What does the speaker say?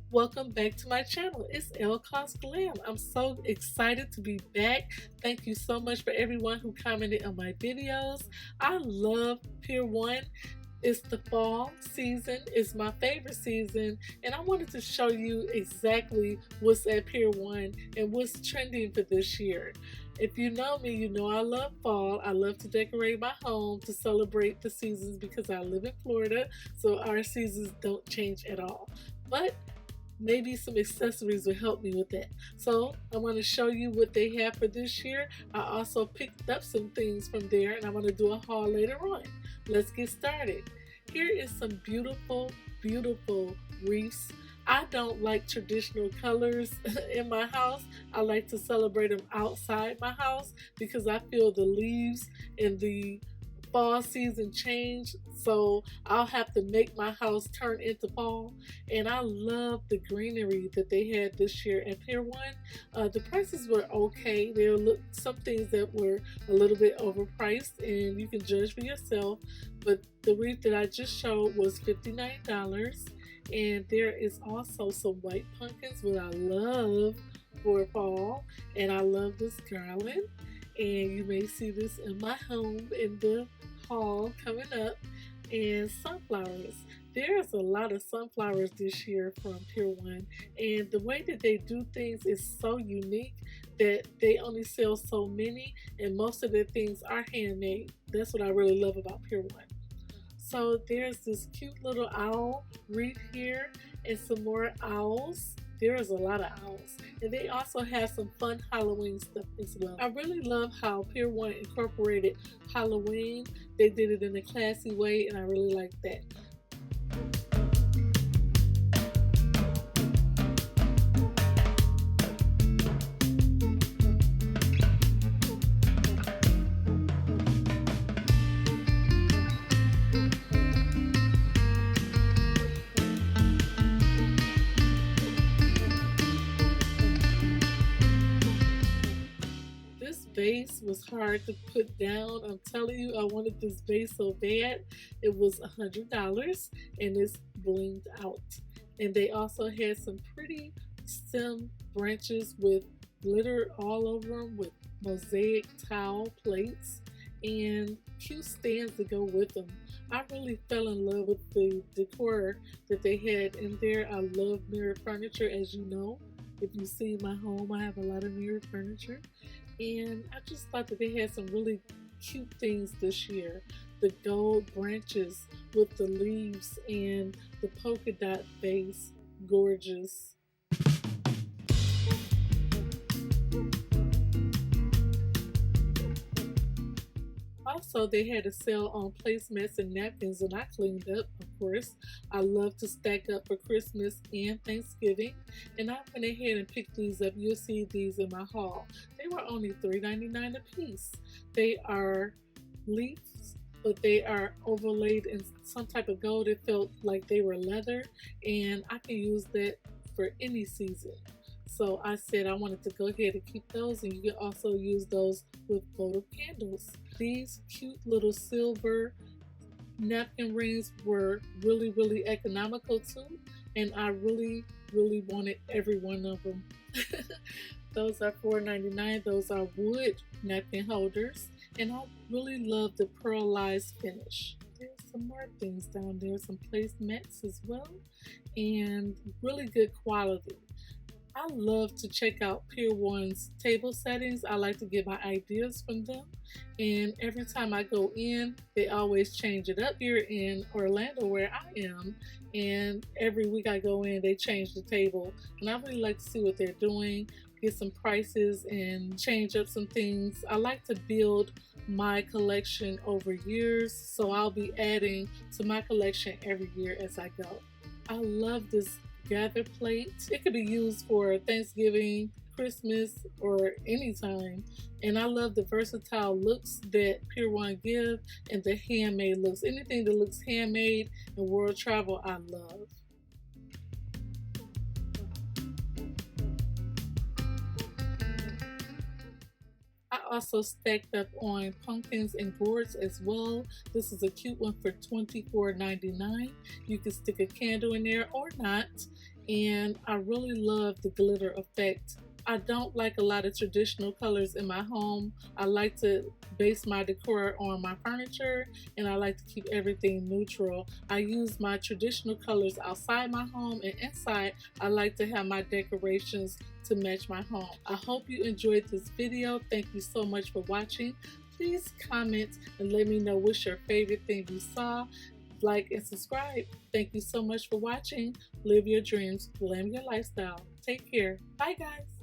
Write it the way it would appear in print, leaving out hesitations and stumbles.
Welcome back to my channel. It's ELLE KOS Glam. I'm so excited to be back. Thank you so much for everyone who commented on my videos. I love Pier 1. It's the fall season. It's my favorite season. And I wanted to show you exactly what's at Pier 1 and what's trending for this year. If you know me, you know I love fall. I love to decorate my home to celebrate the seasons because I live in Florida, so our seasons don't change at all. But maybe some accessories will help me with that. So I want to show you what they have for this year. I also picked up some things from there and I'm going to do a haul later on. Let's get started. Here is some beautiful, beautiful wreaths. I don't like traditional colors in my house. I like to celebrate them outside my house because I feel the leaves and the fall season change, so I'll have to make my house turn into fall. And I love the greenery that they had this year at Pier 1. The prices were okay. There were some things that were a little bit overpriced, and you can judge for yourself. But the wreath that I just showed was $59. And there is also some white pumpkins, what I love for fall. And I love this garland. And you may see this in my home in the haul coming up. And sunflowers. There's a lot of sunflowers this year from Pier 1, and the way that they do things is so unique that they only sell so many, and most of their things are handmade. That's what I really love about Pier 1. So there's this cute little owl wreath here and some more owls. There's a lot of owls. And they also have some fun Halloween stuff as well. I really love how Pier 1 incorporated Halloween. They did it in a classy way, and I really like that. This vase was hard to put down. I'm telling you, I wanted this vase so bad. It was $100 and it's blinged out. And they also had some pretty stem branches with glitter all over them with mosaic tile plates and cute stands to go with them. I really fell in love with the decor that they had in there. I love mirror furniture, as you know. If you see my home, I have a lot of mirror furniture. And I just thought that they had some really cute things this year. The gold branches with the leaves and the polka dot base, gorgeous. Also, they had a sale on placemats and napkins, and I cleaned up, of course. I love to stack up for Christmas and Thanksgiving, and I went ahead and picked these up. You'll see these in my haul. They were only $3.99 a piece. They are leaves, but they are overlaid in some type of gold. It felt like they were leather, and I can use that for any season. So I said I wanted to go ahead and keep those, and you can also use those with photo candles. These cute little silver napkin rings were really, really economical too, and I really, really wanted every one of them. Those are $4.99. Those are wood napkin holders, and I really love the pearlized finish. There's some more things down there, some placemats as well, and really good quality. I love to check out Pier 1's table settings. I like to get my ideas from them. And every time I go in, they always change it up here in Orlando where I am. And every week I go in, they change the table. And I really like to see what they're doing, get some prices and change up some things. I like to build my collection over years, so I'll be adding to my collection every year as I go. I love this gather plate. It could be used for Thanksgiving, Christmas, or anytime. And I love the versatile looks that Pier 1 give and the handmade looks. Anything that looks handmade and world travel, I love. I also stacked up on pumpkins and gourds as well. This is a cute one for $24.99. You can stick a candle in there or not. and I really love the glitter effect. I don't like a lot of traditional colors in my home. I like to base my decor on my furniture, and I like to keep everything neutral. I use my traditional colors outside my home, and inside I like to have my decorations to match my home. I hope you enjoyed this video. Thank you so much for watching. Please comment and let me know what's your favorite thing you saw. Like and subscribe. Thank you so much for watching. Live your dreams, glam your lifestyle. Take care. Bye, guys.